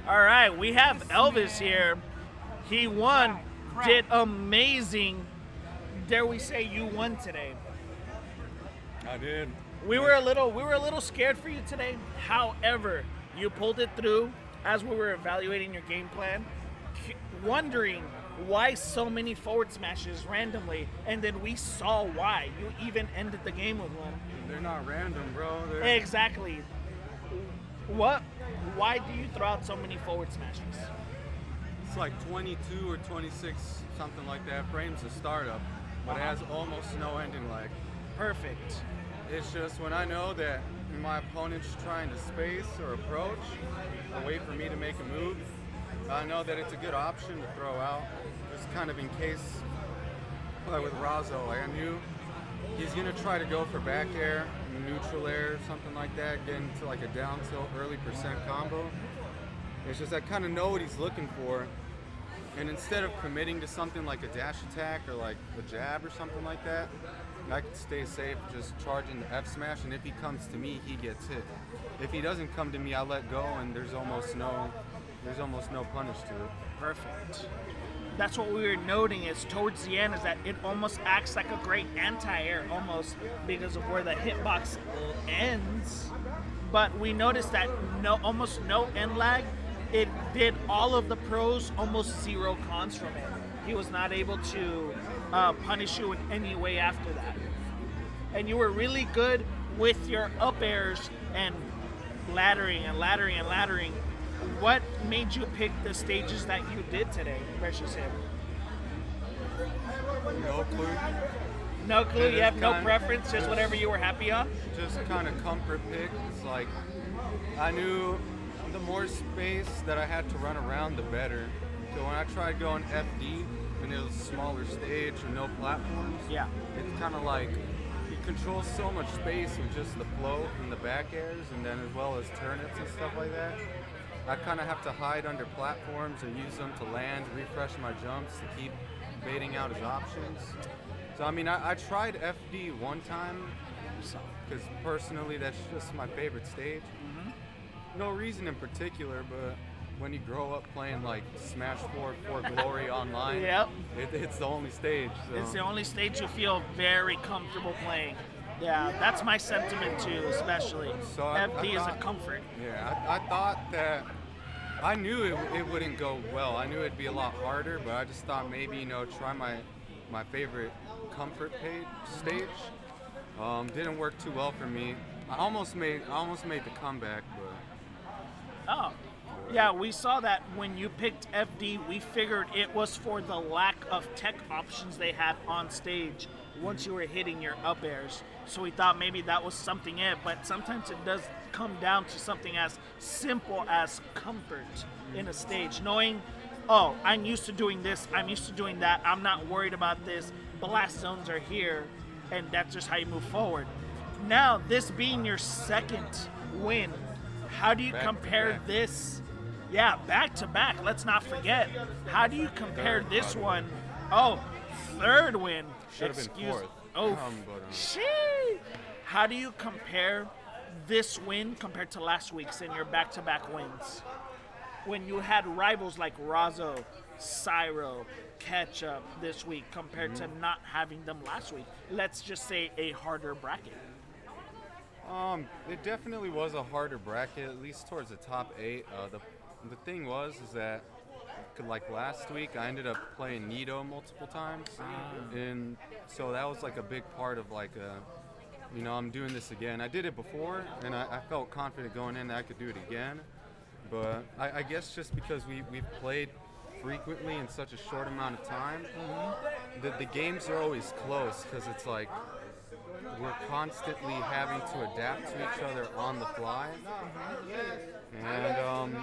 All right, we have Elvis here. He won, did amazing. Dare we say you won today? I did. We were a little scared for you today. However, you pulled it through as we were evaluating your game plan, wondering why so many forward smashes randomly, and then we saw why. You even ended the game with one. They're not random, bro. Exactly. Why do you throw out so many forward smashes? It's like 22 or 26, something like that, frames to startup, but it has almost no ending lag. Perfect. It's just when I know that my opponent's trying to space or approach or wait for me to make a move, I know that it's a good option to throw out, just kind of in case, like with Razo, like I knew he's gonna try to go for back air, neutral air, something like that, get into like a down tilt early percent combo. It's just I kind of know what he's looking for, and instead of committing to something like a dash attack or like a jab or something like that, I can stay safe just charging the F smash, and if he comes to me, he gets hit. If he doesn't come to me, I let go, and there's almost no punish to it. Perfect. That's what we were noting is towards the end is that it almost acts like a great anti-air almost because of where the hitbox ends. But we noticed that almost no end lag. It did all of the pros almost zero cons from it. He was not able to punish you in any way after that. And you were really good with your up airs and laddering and laddering and laddering. What made you pick the stages that you did today versus him? No clue. No clue? You have no preference? Just whatever you were happy on? Just kind of comfort pick. It's like I knew the more space that I had to run around, the better. So when I tried going FD, and it was a smaller stage and no platforms, yeah, it's kind of like you control so much space with just the flow and the back airs, and then as well as turnips and stuff like that. I kind of have to hide under platforms or use them to land, refresh my jumps to keep baiting out his options. So I mean, I tried FD one time because personally that's just my favorite stage. No reason in particular, but when you grow up playing like Smash 4 for Glory online, yep, it's the only stage. So. It's the only stage you feel very comfortable playing. Yeah, that's my sentiment too, especially. So FD is a comfort. Yeah, I thought that I knew it wouldn't go well. I knew it'd be a lot harder, but I just thought maybe try my favorite comfort stage. Didn't work too well for me. I almost made the comeback, but. Oh. Yeah, we saw that when you picked FD, we figured it was for the lack of tech options they had on stage once you were hitting your up airs. So we thought maybe that was something but sometimes it does come down to something as simple as comfort in a stage. Knowing, oh, I'm used to doing this, I'm used to doing that, I'm not worried about this, blast zones are here, and that's just how you move forward. Now, this being your second win, how do you compare this? Yeah, back to back. Let's not forget. How do you compare this one? Oh, third win. Should have been fourth. Oh, shit. How do you compare this win compared to last week's in your back-to-back wins? When you had rivals like Razo, Cyro, Ketchup this week compared to not having them last week. Let's just say a harder bracket. It definitely was a harder bracket, at least towards the top 8. The thing is that like last week I ended up playing Nito multiple times, and so that was like a big part of like I'm doing this again. I did it before, and I felt confident going in that I could do it again, but I guess just because we've played frequently in such a short amount of time, the games are always close because it's like we're constantly having to adapt to each other on the fly. And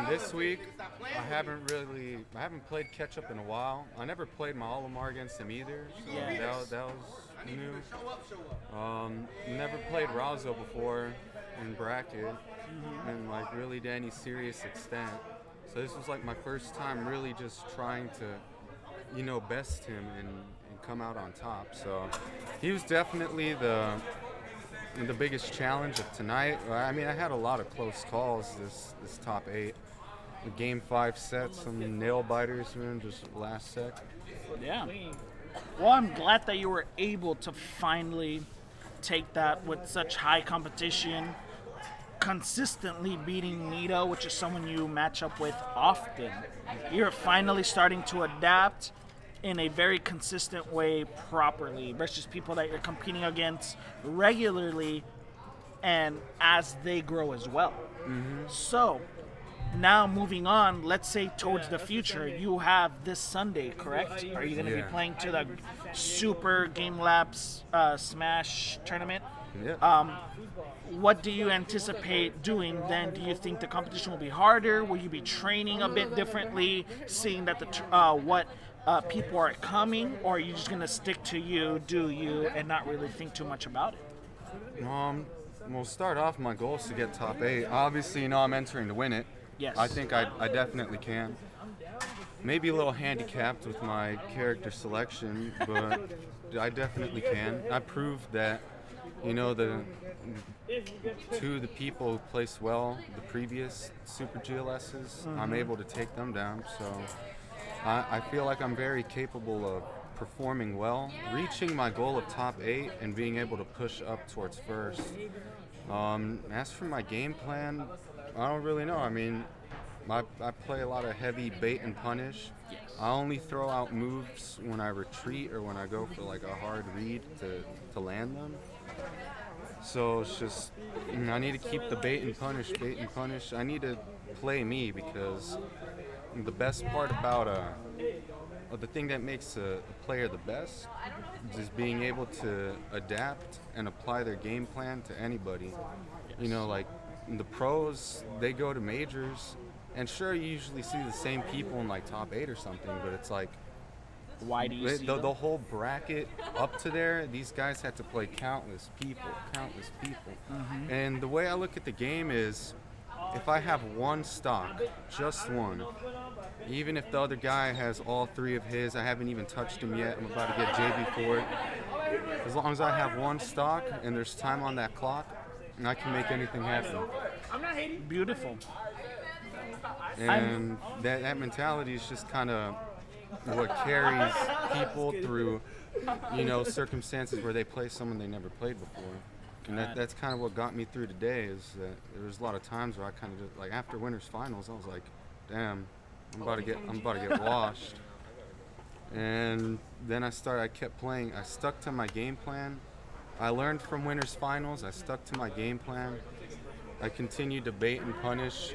this week, I haven't played Ketchup in a while. I never played my Olimar against him either, so that was new. Never played Razo before in bracket, and like really to any serious extent. So this was like my first time really just trying to, best him and come out on top. So he was definitely the biggest challenge of tonight. I mean, I had a lot of close calls this top 8. the Game 5 set, some nail biters, man, just last sec. Yeah. Well, I'm glad that you were able to finally take that with such high competition, consistently beating Nito, which is someone you match up with often. You're finally starting to adapt in a very consistent way properly versus people that you're competing against regularly and as they grow as well. So, now moving on, let's say towards the future, you have this Sunday, correct? Are you going to be playing to the Super GameLab-Smash tournament? Yeah. What do you anticipate doing then? Do you think the competition will be harder? Will you be training a bit differently, seeing that what people are coming, or are you just going to stick to do you, and not really think too much about it? We'll start off, my goal is to get top 8. Obviously, I'm entering to win it. Yes. I think I definitely can. Maybe a little handicapped with my character selection, but I definitely can. I proved that, the people who placed well the previous Super GLSs, I'm able to take them down. So I feel like I'm very capable of performing well, reaching my goal of top 8, and being able to push up towards first. As for my game plan, I don't really know. I mean, I play a lot of heavy bait and punish. Yes. I only throw out moves when I retreat or when I go for like a hard read to land them. So it's just, I need to keep the bait and punish. I need to play me, because the best part about the thing that makes a player the best is being able to adapt and apply their game plan to anybody. Like the pros, they go to majors, and sure, you usually see the same people in like top 8 or something, but it's like, Why do you see them? the whole bracket up to there, these guys had to play countless people. And the way I look at the game is, if I have one stock, just one, even if the other guy has all 3 of his, I haven't even touched him yet, I'm about to get JV for it. As long as I have one stock and there's time on that clock, I can make anything happen. Beautiful. And that mentality is just kind of what carries people through, circumstances where they play someone they never played before. And that's kind of what got me through today, is that there was a lot of times where I kind of just, like, after winners finals, I was like, damn, I'm about to get washed. And then I kept playing. I stuck to my game plan. I learned from winners finals. I stuck to my game plan. I continued to bait and punish.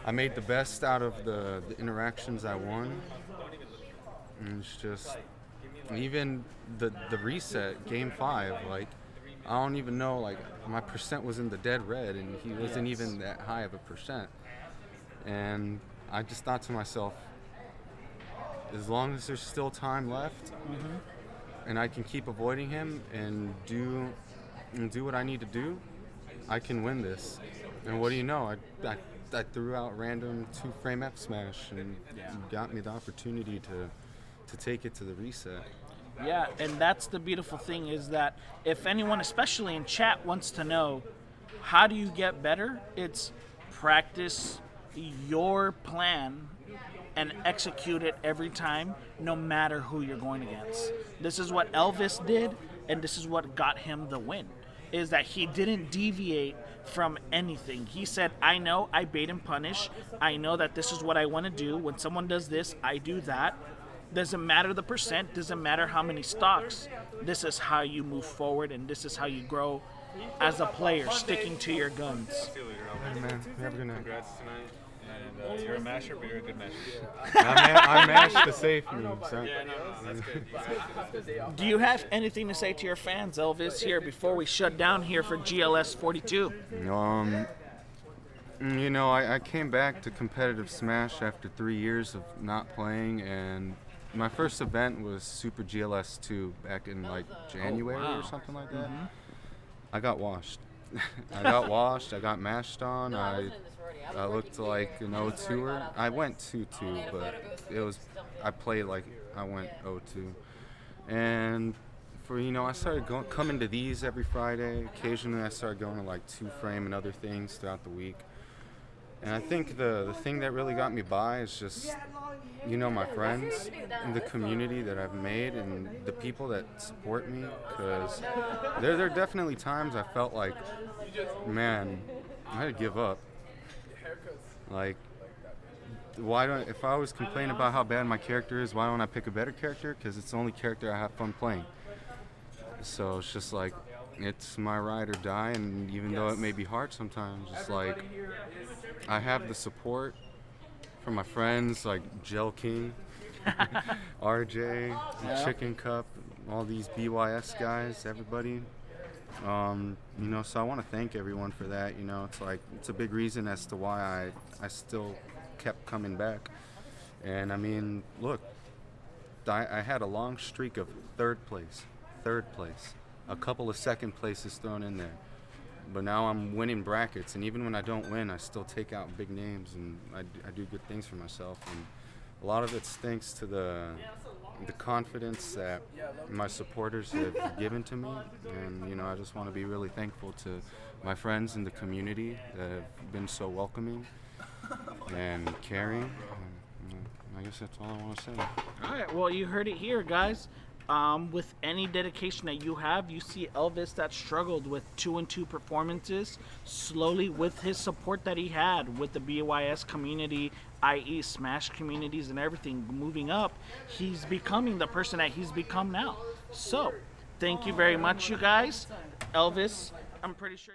I made the best out of the interactions I won. And it's just, even the reset, game 5, like, I don't even know, like, my percent was in the dead red, and he wasn't even that high of a percent. And I just thought to myself, as long as there's still time left, and I can keep avoiding him and do what I need to do, I can win this. And what do you know? I threw out random 2-frame F smash, and got me the opportunity to take it to the reset. Yeah, and that's the beautiful thing, is that if anyone, especially in chat, wants to know how do you get better, it's practice your plan and execute it every time, no matter who you're going against. This is what LVIS did, and this is what got him the win, is that he didn't deviate from anything. He said, I know I bait and punish. I know that this is what I want to do. When someone does this, I do that. Doesn't matter the percent, doesn't matter how many stocks. This is how you move forward, and this is how you grow as a player, sticking to your guns. Hey, man, have a good night. Congrats tonight. And you're a masher, but you're a good masher. I mashed the safe move, so. Yeah, no, that's good. Do you have anything to say to your fans, Elvis, here before we shut down here for GLS 42? I came back to competitive Smash after 3 years of not playing, and my first event was Super GLS 2 back in like January or something like that. I got washed. I got mashed on. I looked like an 0-2er. I went 2-2, but I played like I went 0-2. And I started coming to these every Friday. Occasionally I started going to like 2-frame and other things throughout the week. And I think the thing that really got me by is just, you know, my friends and the community that I've made and the people that support me. Because there are definitely times I felt like, man, I had to give up. Like, if I always complain about how bad my character is, why don't I pick a better character? Because it's the only character I have fun playing. So it's just like, it's my ride or die, and even though it may be hard sometimes, it's like, I have the support from my friends like Gel King, RJ, Chicken Cup, all these BYS guys, everybody. You know, so I want to thank everyone for that. You know, it's like, it's a big reason as to why I still kept coming back. And I mean, look, I had a long streak of third place, a couple of second places thrown in there. But now I'm winning brackets, and even when I don't win, I still take out big names, and I do good things for myself. And a lot of it's thanks to the confidence that my supporters have given to me. And, you know, I just want to be really thankful to my friends in the community that have been so welcoming and caring. And, I guess that's all I want to say. All right, well, you heard it here, guys. With any dedication that you have, you see Elvis that struggled with 2-2 performances, slowly with his support that he had with the BYS community, i.e. Smash communities and everything, moving up, he's becoming the person that he's become now. So, thank you very much, you guys. Elvis, I'm pretty sure...